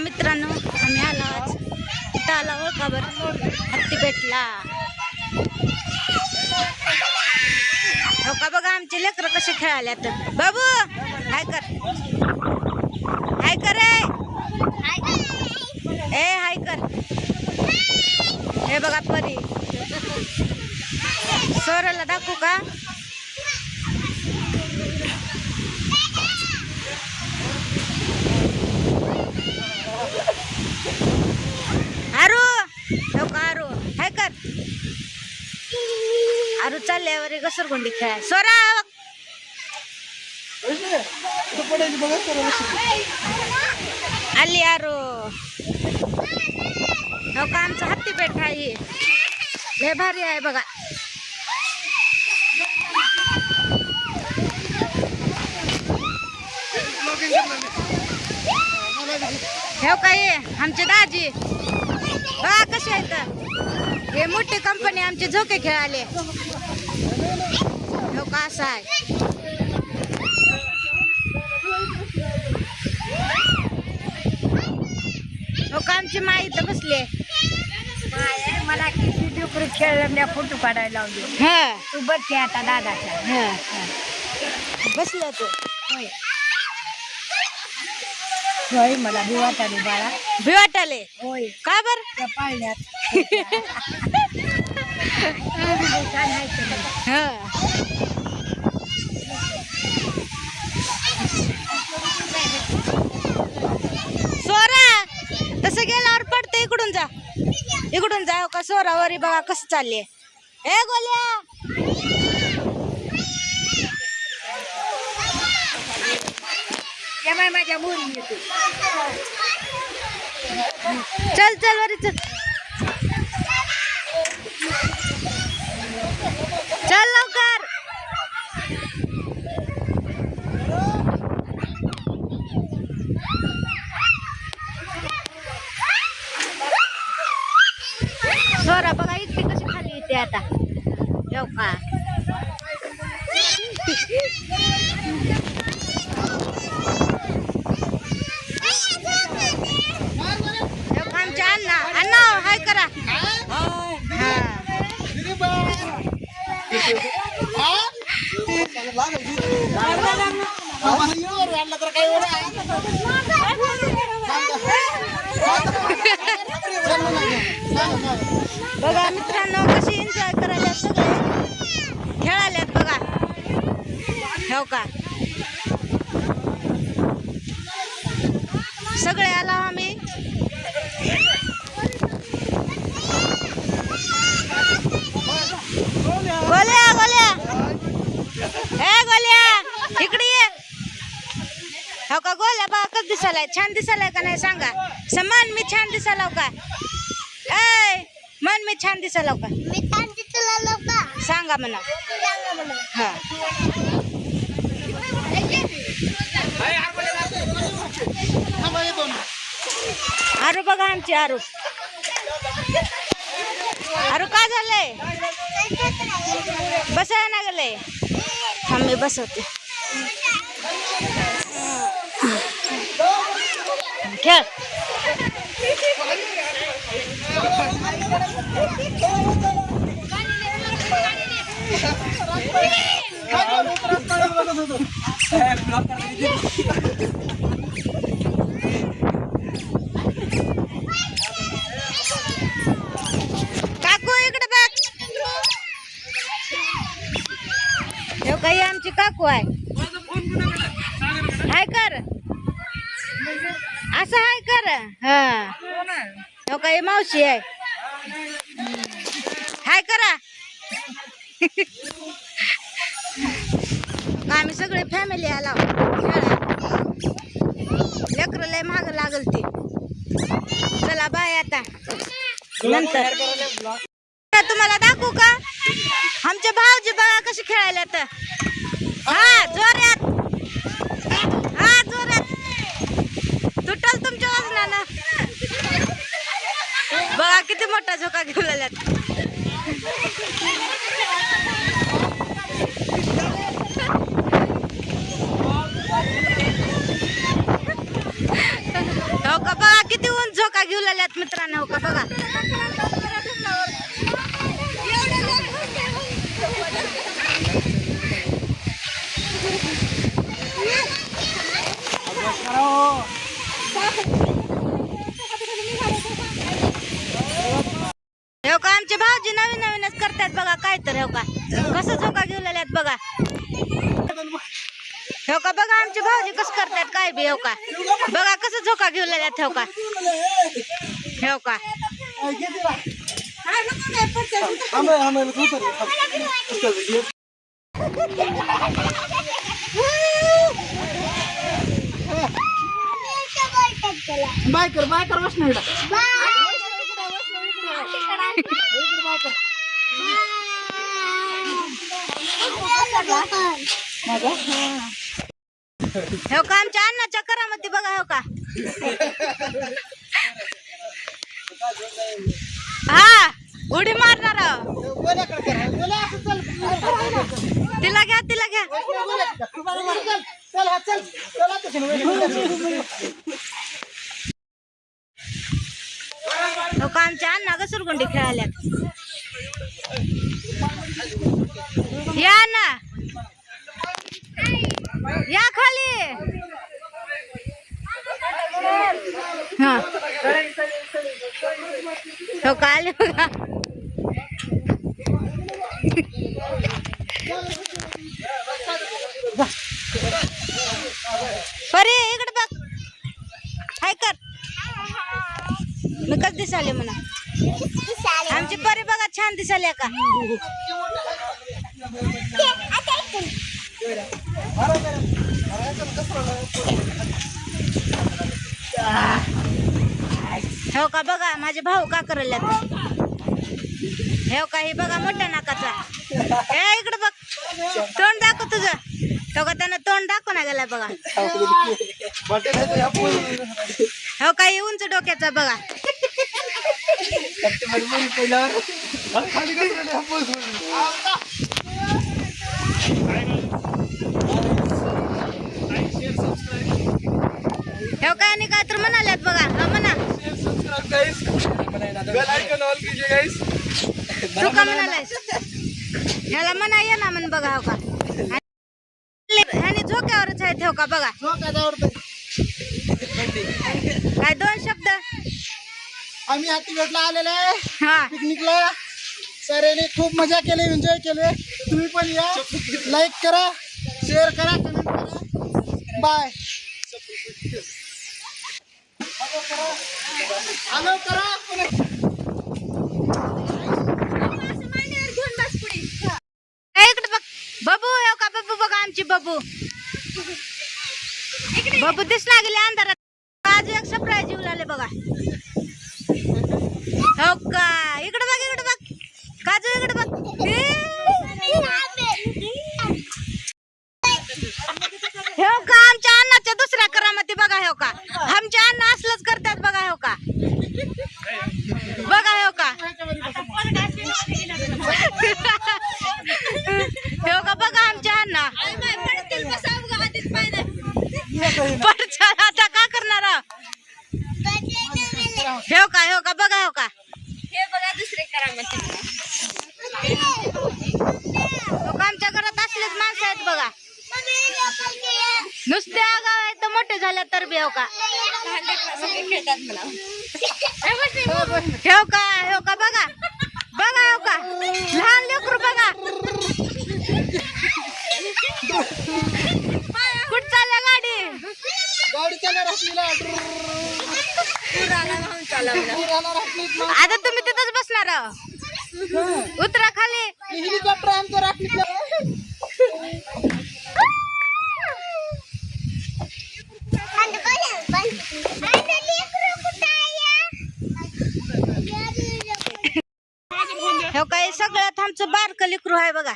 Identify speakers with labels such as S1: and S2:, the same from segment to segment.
S1: मित्रांनो आम्ही आलो आज इथं आला हो का बरं हत्ती पेटला हो का बघा आमचे लेकरं कसे खेळाले तर बाबू हाय कर रे ए हाय कर हे बघा परी सोराला दाखवू का आरू हो का आरू हाय कर आरू चालल्यावर घसरगुंडी खेळाय सोरा आली आरू हो का आमचं हत्ती पेठ आहे लय भारी आहे बघा हो काय आमचे दाजी बघा कसे आहेत हे मोठी कंपनी आमचे झोके खेळाले हो का असं आहे हो का आमची माई तर बसले
S2: मला किती डुकर खेळल्या फोटो काढायला लावली
S1: हा
S2: तू बघते आता दादाच्या
S1: बसलं तू
S2: होय मला भी वाटाली बाळा
S1: भी वाटाले
S2: होय
S1: का बर
S2: त्या पाळण्यात
S1: सोरा तसं गेल्यावर पडते इकडून जा का सोरावरी बघा कसं चालले ए गोल्या
S2: माझ्या मुली येते
S1: चल वरी चल चल लवकर सोरा बघा इतकी कशी खाली येते आता येऊ का आमच्या अण्णा हाय करा बघा मित्रांनो कशी एन्जॉय करायला सगळे खेळाल्यात बघा हो का सगळे आला आम्ही गोल्या इकडे ये हो का गोल्या बघा कसं दिसायलाय छान दिसायलाय का नाही सांगा समान मी छान दिसायला का ए मन मी छान दिसायला का सांगा म्हणा हा आरू बघा आमची आरू का झालंय बसायला ना गेले थांब मी बसवते खेळ काकू इकडे बघ हे काही आमची काकू आहे हाय कर असं हाय कर हा हो काही मावशी आहे हाय करा आम्ही सगळे फॅमिली आला लेकरं लय महाग लागल ते चला बाय आता नंतर तुम्हाला दाखवू का आमचे भाऊजी बघा कशी खेळायला तर हा जोरात तुटल तुमच्या वजनानं बघा किती मोठा झोका घेऊन आल्यात हो का बघा किती उंच झोका घेऊ लागल्यात मित्रांनो हो का बघा. हो का आमचे भाऊजी नवीन नवीनच करतात बघा काय तर हो का कसं झोका घेऊ लागल्यात बघा. हो का बघा आमचे भाऊजी कसं करतात काय बी हो का बघा कसं झोका घेऊ लागल्यात हो का. हो का
S3: बाय कर बस नाही
S1: हो का आमच्या अन्नाच्या करामती बघा हो का. हा उडी मारणार तिला घ्या तिला घ्या. हो का आमच्या अण्णा घसरगुंडी खेळाल्यात. या ना या खाली. हा हो का आले बघा. परे इकडे बघ हाय कर मी कस दिसाले म्हणा. आमची परी बघा छान दिसाल्या का. हो का बघा माझे भाऊ का करायला. हो का हे बघा मोठ्या नाकाचा. ए इकडे बघ तोंड दाखव तुझं. हो का त्यानं तोंड दाखव ना गेला बघा. हो का हे उंच डोक्याचा बघा. हो काय आणि काय तर म्हणाल्यात बघा. हो म्हणा तू का म्हणालायस ह्याला म्हणा ये ना म्हण बघा. हो का ह्याने झोक्यावरच आहेत हो का बघा. काय दोन शब्द.
S3: आम्ही हातीगडला आलेले आहे
S1: हा
S3: पिकनिकला. सरांनी खूप मजा केली एन्जॉय केले. तुम्ही पण या लाईक करा शेअर करा कमेंट करा. बाय हॅलो करा.
S1: इकडे बघ बबू. हो का बबू बघा आमची बबू. बबू दिसला गेले अंधारात. आज एक सरप्राईज येऊ लागले बघा. हो का इकडे बघ इकडे बघ काजू इकडे बघ. हो का आमच्या अन्नाच्या दुसऱ्या करामती बघा. हो का आमच्या अन्न असलंच करतात बघा. हो का बघा. हो का हो का बघा आमच्या अण्णा आता का करणार. हो का हो का बघा. हो का
S2: हे बघा दुसरे करामती.
S1: हो का आमच्या घरात असलेच माणसं आहेत बघा. नुसते आगाव आहेत तर मोठे झाले तर बी. हो का
S2: खेळतात मला.
S1: हो का हो का बघा बघा. हो का लहान लेकरू बघा. कुठ चालल्या गाडी.
S3: गाडी चालणार असलेला
S1: आता तुम्ही तिथंच बसणार आहो. उतरा खाली.
S3: हेलिकॉप्टर आमचं राखलीतलं.
S1: हो काय सगळ्यात आमचं बारकं लेकरू आहे बघा.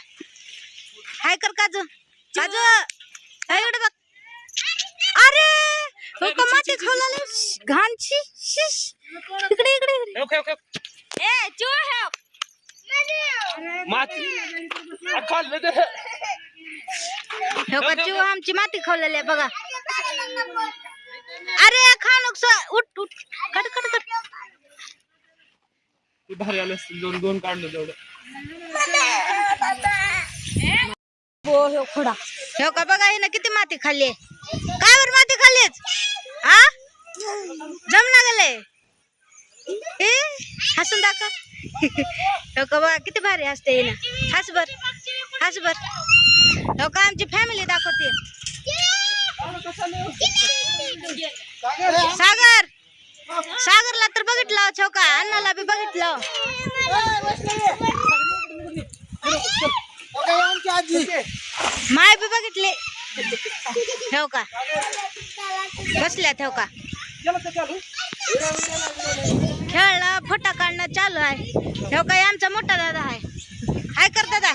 S1: हाय कर काजू काजू इकडे बघ. अरे हो का माती खावला घाणची. इकडे इकडे ए चूळ है हो का चूळ आमची माती खावलेली आहे बघा. अरे खा नको उठ उठ
S4: भारी आले असतील दोन दोन काढलं तेवढं.
S1: हो का बघा हिनं किती माती खाल्ली काय वर माती खाल्लीच हा जमना गेले ए हसून दाखव हो का बघा किती भारी हसते हिनं हस बर हो का आमची फॅमिली दाखवते सागरला तर बघितलं चौका अण्णाला बी बघितलं
S3: आमची आजी
S1: माय बी बघितले ठेव का बसल्या ठेव का खेळणं फोटा काढणं चालू आहे ठेव का आमचा मोठा दादा आहे हाय कर दादा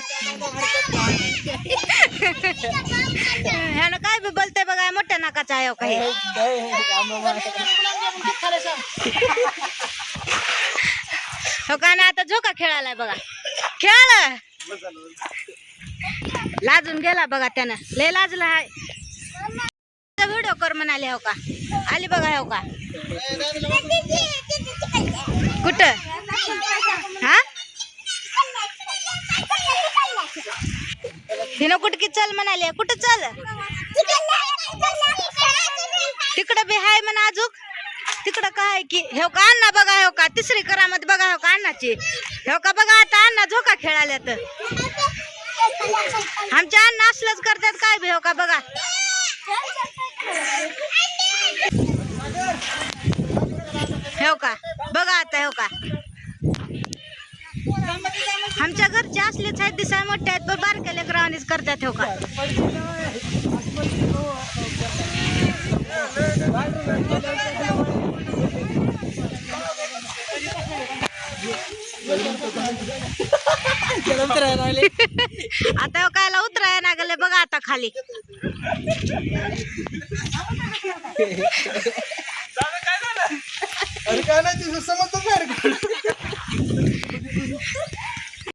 S1: ह्यानं काय बी बोलतंय बघा मोठ्या नाकाचा आहे हो काही हो का ना आता झोका खेळालाय बघा खेळ लाजून गेला बघा त्यानं लय लाजला आहे व्हिडिओ कर म्हणाले हो का आली बघा हो का कुठं हा हिनं कुठकी चल म्हणाले कुठं चल तिकडं बी हाय म्हणा अजूक तिकडं काय की हो का अण्णा बघा हो का तिसरी करामत बघा हो का अण्णाची हो का बघा आता अण्णा झोका खेळाल्या तर आमच्या अण्णा असलंच करतात काय बी हो का बघा हो का बघा आता हो का आमच्या घरचे असलेच आहेत दिसाय मोठे आहेत पण बारक्या लेकरावानीच करतात हो का आता कायला उतराय ना गेले बघा आता खाली
S3: अरे काय नाही तुझं समजतो